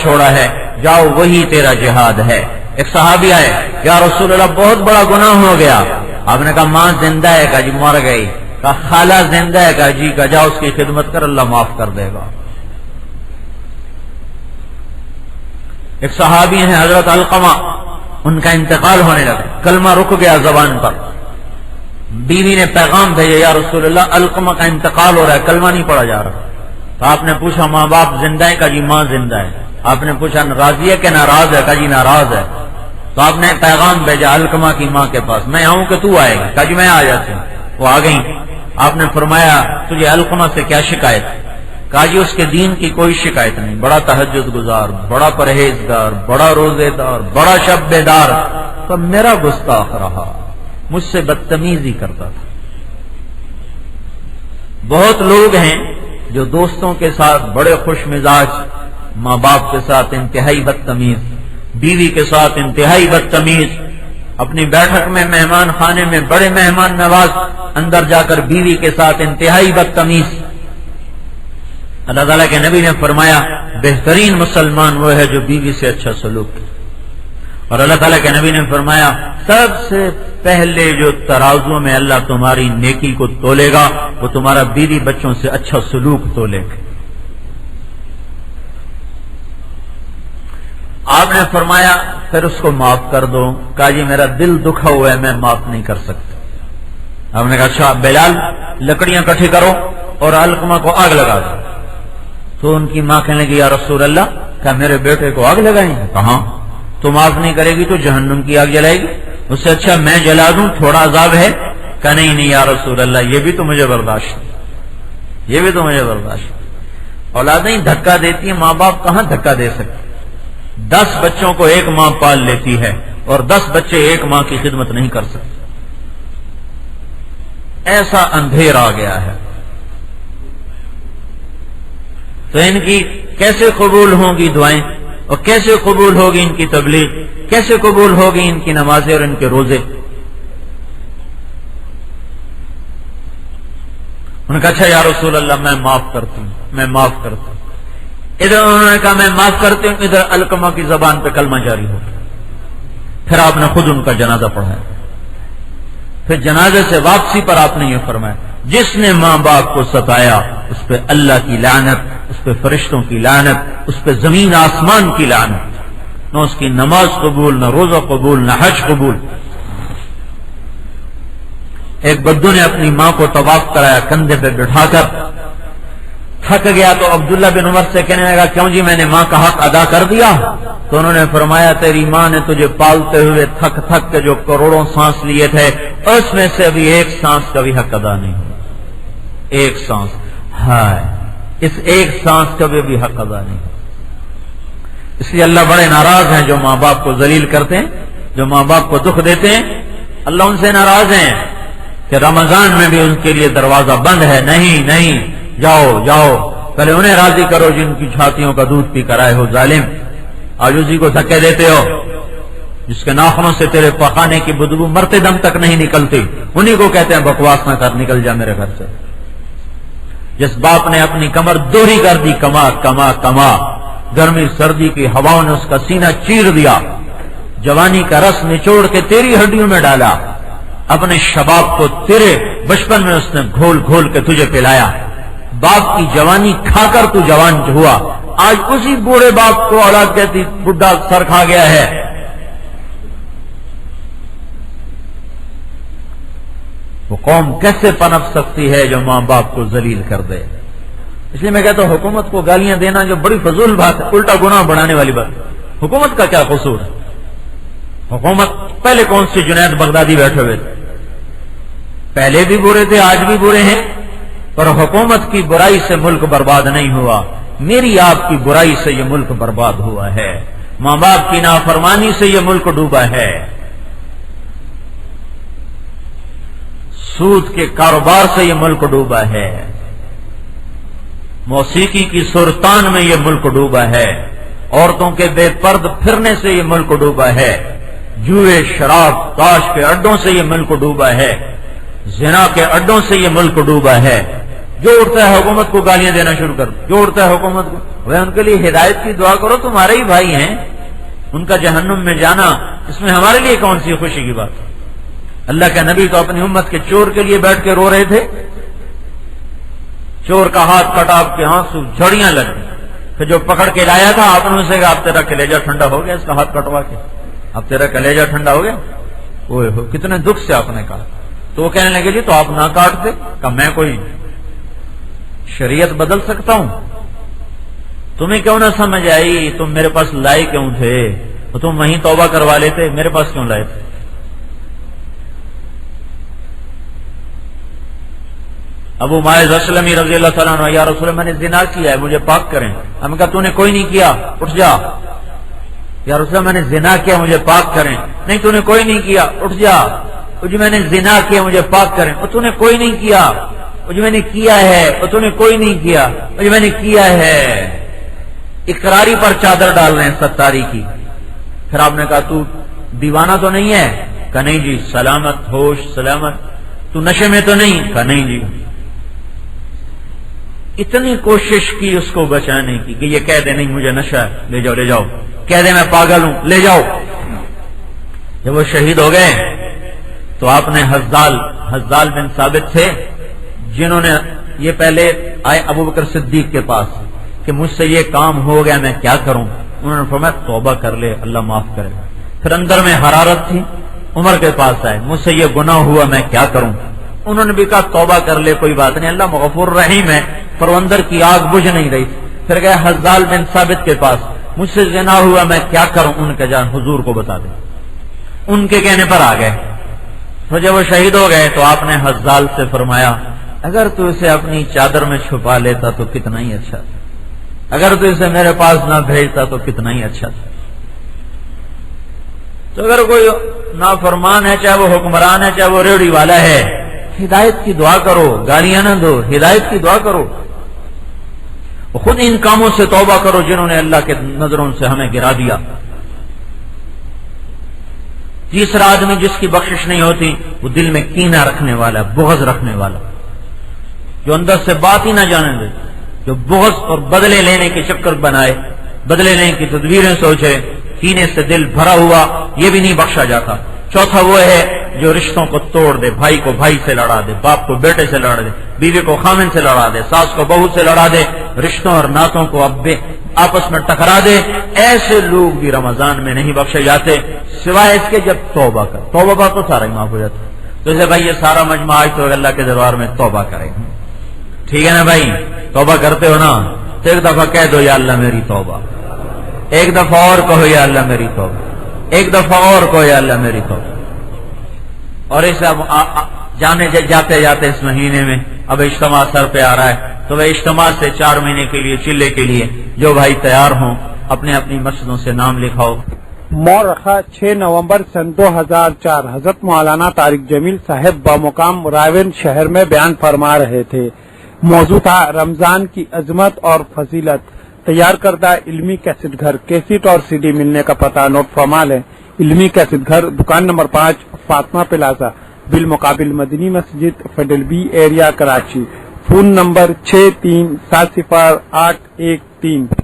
چھوڑا ہے، جاؤ وہی تیرا جہاد ہے۔ ایک صحابی آئے، یا رسول اللہ بہت بڑا گناہ ہو گیا۔ آپ نے کہا ماں زندہ ہے؟ کہا جی مر گئی۔ کہا خالہ زندہ ہے؟ کہا جی۔ کہا جاؤ اس کی خدمت کر، اللہ معاف کر دے گا۔ ایک صحابی ہیں حضرت علقمہ، ان کا انتقال ہونے لگا، کلمہ رک گیا زبان پر۔ بیوی نے پیغام بھیجا، یا رسول اللہ علقمہ کا انتقال ہو رہا ہے، کلمہ نہیں پڑھا جا رہا۔ تو آپ نے پوچھا ماں باپ زندہ ہے؟ کہا جی ماں زندہ ہے۔ آپ نے پوچھا راضی ہے کہ ناراض ہے؟ کہا جی ناراض ہے۔ تو آپ نے پیغام بھیجا علقمہ کی ماں کے پاس، میں آؤں کہ تو آئے گا؟ کہا جی میں آ جاتی ہوں۔ وہ آ گئی۔ آپ نے فرمایا تجھے علقمہ سے کیا شکایت؟ کہا جی اس کے دین کی کوئی شکایت نہیں، بڑا تہجد گزار، بڑا پرہیزگار، بڑا روزے دار، بڑا شب بیدار، تو میرا گستاخ رہا، مجھ سے بدتمیزی کرتا تھا۔ بہت لوگ ہیں جو دوستوں کے ساتھ بڑے خوش مزاج، ماں باپ کے ساتھ انتہائی بدتمیز، بیوی کے ساتھ انتہائی بدتمیز، اپنی بیٹھک میں مہمان خانے میں بڑے مہمان نواز، اندر جا کر بیوی کے ساتھ انتہائی بدتمیز۔ اللہ تعالیٰ کے نبی نے فرمایا بہترین مسلمان وہ ہے جو بیوی سے اچھا سلوک کرے، اور اللہ تعالیٰ کے نبی نے فرمایا سب سے پہلے جو ترازو میں اللہ تمہاری نیکی کو تولے گا وہ تمہارا بیوی بچوں سے اچھا سلوک تولے گا۔ آپ نے فرمایا پھر اس کو معاف کر دو۔ کہا جی میرا دل دکھا ہوا ہے، میں معاف نہیں کر سکتا۔ آپ نے کہا اچھا بلال لکڑیاں اکٹھی کرو اور علقمہ کو آگ لگا دو۔ تو ان کی ماں کہنے لگی یا رسول اللہ کیا میرے بیٹے کو آگ لگائیں گے؟ کہاں، تو معاف نہیں کرے گی تو جہنم کی آگ جلائے گی، اس سے اچھا میں جلا دوں، تھوڑا عذاب ہے۔ کہ نہیں یا رسول اللہ یہ بھی تو مجھے برداشت ہے، یہ بھی تو مجھے برداشت ہے۔ اولادیں دھکا دیتی ہیں، ماں باپ کہاں دھکا دے سکتے؟ 10 بچوں کو ایک ماں پال لیتی ہے اور 10 بچے ایک ماں کی خدمت نہیں کر سکتے۔ ایسا اندھیر آ گیا ہے، تو ان کی کیسے قبول ہوں گی دعائیں، اور کیسے قبول ہوگی ان کی تبلیغ، کیسے قبول ہوگی ان کی نمازیں اور ان کے روزے؟ انہوں نے کہا اچھا یا رسول اللہ میں معاف کرتی ہوں، میں معاف کرتی ہوں۔ ادھر انہوں نے کہا میں معاف کرتی ہوں، ادھر علقمہ کی زبان پہ کلمہ جاری ہو گیا۔ پھر آپ نے خود ان کا جنازہ پڑھایا۔ پھر جنازے سے واپسی پر آپ نے یہ فرمایا جس نے ماں باپ کو ستایا اس پہ اللہ کی لعنت، اس پہ فرشتوں کی لعنت، اس پہ زمین آسمان کی لعنت، نہ اس کی نماز قبول، نہ روزہ قبول، نہ حج قبول۔ ایک بدو نے اپنی ماں کو طواف کرایا کندھے پہ بٹھا کر، تھک گیا تو عبداللہ بن عمر سے کہنے لگا کیوں جی میں نے ماں کا حق ادا کر دیا؟ تو انہوں نے فرمایا تیری ماں نے تجھے پالتے ہوئے تھک تھک کے جو کروڑوں سانس لیے تھے اس میں سے ابھی ایک سانس کا بھی حق ادا نہیں ہوا، ایک سانس، ہائے اس ایک سانس کا بھی حق ادا نہیں ہوا۔ اس لیے اللہ بڑے ناراض ہیں جو ماں باپ کو ذلیل کرتے ہیں، جو ماں باپ کو دکھ دیتے ہیں۔ اللہ ان سے ناراض ہیں کہ رمضان میں بھی ان کے لیے دروازہ بند ہے، نہیں نہیں جاؤ جاؤ، پہلے انہیں راضی کرو جن کی چھاتیوں کا دودھ پی کر آئے ہو ظالم، آج اسی کو دھکے دیتے ہو، جس کے ناخنوں سے تیرے پخانے کی بدبو مرتے دم تک نہیں نکلتی، انہی کو کہتے ہیں بکواس نہ کر، نکل جا میرے گھر سے۔ جس باپ نے اپنی کمر دوہری کر دی، کما کما کما، گرمی سردی کی ہواؤں نے اس کا سینہ چیر دیا، جوانی کا رس نچوڑ کے تیری ہڈیوں میں ڈالا، اپنے شباب کو تیرے بچپن میں اس نے گھول گھول کے تجھے پلایا، باپ کی جوانی کھا کر تو جوان ہوا، آج اسی بوڑھے باپ کو اولاد کہتی بڈھا سر کھا گیا ہے۔ وہ قوم کیسے پنپ سکتی ہے جو ماں باپ کو ذلیل کر دے؟ اس لیے میں کہتا ہوں حکومت کو گالیاں دینا جو بڑی فضول بات ہے، الٹا گناہ بڑھانے والی بات۔ حکومت کا کیا قصور ہے؟ حکومت پہلے کون سی جنید بغدادی بیٹھے ہوئے تھے؟ پہلے بھی برے تھے، آج بھی برے ہیں، پر حکومت کی برائی سے ملک برباد نہیں ہوا، میری آپ کی برائی سے یہ ملک برباد ہوا ہے، ماں باپ کی نافرمانی سے یہ ملک ڈوبا ہے، سود کے کاروبار سے یہ ملک ڈوبا ہے، موسیقی کی سرتان میں یہ ملک ڈوبا ہے، عورتوں کے بے پرد پھرنے سے یہ ملک ڈوبا ہے، جوئے شراب تاش کے اڈوں سے یہ ملک ڈوبا ہے، زنا کے اڈوں سے یہ ملک ڈوبا ہے، جو اٹھتا ہے حکومت کو گالیاں دینا شروع کر دو، جو اٹھتا ہے حکومت کو، وہ ان کے لیے ہدایت کی دعا کرو، تمہارے ہی بھائی ہیں، ان کا جہنم میں جانا اس میں ہمارے لیے کون سی خوشی کی بات ہے؟ اللہ کے نبی تو اپنی امت کے چور کے لیے بیٹھ کے رو رہے تھے، چور کا ہاتھ کٹا، آپ کے آنسو جھڑیاں لگ گئی، پھر جو پکڑ کے لایا تھا آپ نے اسے کہا اب تیرا کلیجہ ٹھنڈا ہو گیا، اس کا ہاتھ کٹوا کے اب تیرا کلیجہ ٹھنڈا ہو گیا، اوئے ہو کتنے دکھ سے آپ نے کہا، تو وہ کہنے لگے جی تو آپ نہ کاٹتے، کہ میں کوئی شریعت بدل سکتا ہوں؟ تمہیں کیوں نہ سمجھ آئی؟ تم میرے پاس لائے کیوں تھے؟ تو تم وہیں توبہ کروا لیتے، میرے پاس کیوں لائے تھے؟ ابو معاذ اسلمی رضی اللہ تعالیٰ عنہ، یا رسول اللہ میں نے زنا کیا ہے مجھے پاک کریں۔ ہم کہا تو نے کوئی نہیں کیا، اٹھ جا۔ یا رسول اللہ میں نے زنا کیا مجھے پاک کریں۔ نہیں تو نے کوئی نہیں کیا، اٹھ جا۔ جی میں نے زنا کیا مجھے پاک کریں۔ تو نے کوئی نہیں کیا، جی میں نے کیا ہے۔ تو نے کوئی نہیں کیا، جی میں نے کیا ہے۔ اقراری پر چادر ڈال رہے ہیں ستاری کی۔ پھر آپ نے کہا تو دیوانہ تو نہیں ہے؟ کہا نہیں جی۔ سلامت ہوش سلامت؟ تو نشے میں تو نہیں؟ کہا نہیں جی۔ اتنی کوشش کی اس کو بچانے کی کہ یہ کہہ دے نہیں مجھے نشہ ہے، لے جاؤ لے جاؤ، کہہ دے میں پاگل ہوں، لے جاؤ۔ جب وہ شہید ہو گئے تو آپ نے حزال بن ثابت تھے جنہوں نے یہ پہلے آئے ابو بکر صدیق کے پاس کہ مجھ سے یہ کام ہو گیا میں کیا کروں؟ انہوں نے فرمایا توبہ کر لے اللہ معاف کرے۔ پھر اندر میں حرارت تھی، عمر کے پاس آئے، مجھ سے یہ گناہ ہوا میں کیا کروں؟ انہوں نے بھی کہا توبہ کر لے کوئی بات نہیں، اللہ غفور رحیم ہے، پر اندر کی آگ بجھ نہیں رہی۔ پھر گئے حزال بن ثابت کے پاس، مجھ سے زنا ہوا میں کیا کروں؟ ان کے جان حضور کو بتا دیں۔ ان کے کہنے پر آ گئے۔ تو جب وہ شہید ہو گئے تو آپ نے حزال سے فرمایا اگر تو اسے اپنی چادر میں چھپا لیتا تو کتنا ہی اچھا تھا، اگر تو اسے میرے پاس نہ بھیجتا تو کتنا ہی اچھا تھا۔ تو اگر کوئی نافرمان ہے، چاہے وہ حکمران ہے چاہے وہ ریڑھی والا ہے، ہدایت کی دعا کرو، گالیاں نہ دو، ہدایت کی دعا کرو، خود ان کاموں سے توبہ کرو جنہوں نے اللہ کے نظروں سے ہمیں گرا دیا۔ تیسرا آدمی جس کی بخشش نہیں ہوتی وہ دل میں کینہ رکھنے والا، بغض رکھنے والا، جو اندر سے بات ہی نہ جانے دے، جو بغض اور بدلے لینے کے چکر بنائے، بدلے لینے کی تدبیریں سوچے، کینے سے دل بھرا ہوا، یہ بھی نہیں بخشا جاتا۔ چوتھا وہ ہے جو رشتوں کو توڑ دے، بھائی کو بھائی سے لڑا دے، باپ کو بیٹے سے لڑا دے، بیوی کو خامن سے لڑا دے، ساس کو بہو سے لڑا دے، رشتوں اور ناتوں کو آپس میں ٹکرا دے۔ ایسے لوگ بھی رمضان میں نہیں بخشے جاتے سوائے اس کے جب توبہ کر، توبہ بات تو سارا ہی معاف ہو جاتا ہے۔ تو اسے بھائی یہ سارا مجمع آج تو اللہ کے دربار میں توبہ کرے، ٹھیک ہے نا بھائی؟ توبہ کرتے ہو نا؟ تو ایک دفعہ کہہ دو یا اللہ میری توبہ، ایک دفعہ اور کہو یا اللہ میری توبہ، ایک دفعہ اور کہو یا اللہ میری توبہ۔ اور اس اب جانے جاتے جاتے اس مہینے میں اب اجتماع سر پہ آ رہا ہے، تو وہ اجتماع سے 4 مہینے کے لیے چلے کے لیے جو بھائی تیار ہوں اپنے اپنی مسجدوں سے نام لکھاؤ۔ مورخہ 6 نومبر سن 2004 حضرت مولانا طارق جمیل صاحب بمقام راون شہر میں بیان فرما رہے تھے۔ موضوع تھا رمضان کی عظمت اور فضیلت۔ تیار کردہ علمی کیسٹ گھر، کیسٹ اور CD ملنے کا پتہ نوٹ فرما لیں۔ علمی کیسٹ گھر، دکان نمبر 5 فاطمہ پلازا، بالمقابل مدنی مسجد، feudal be area, Karachi. Phone number 63708113۔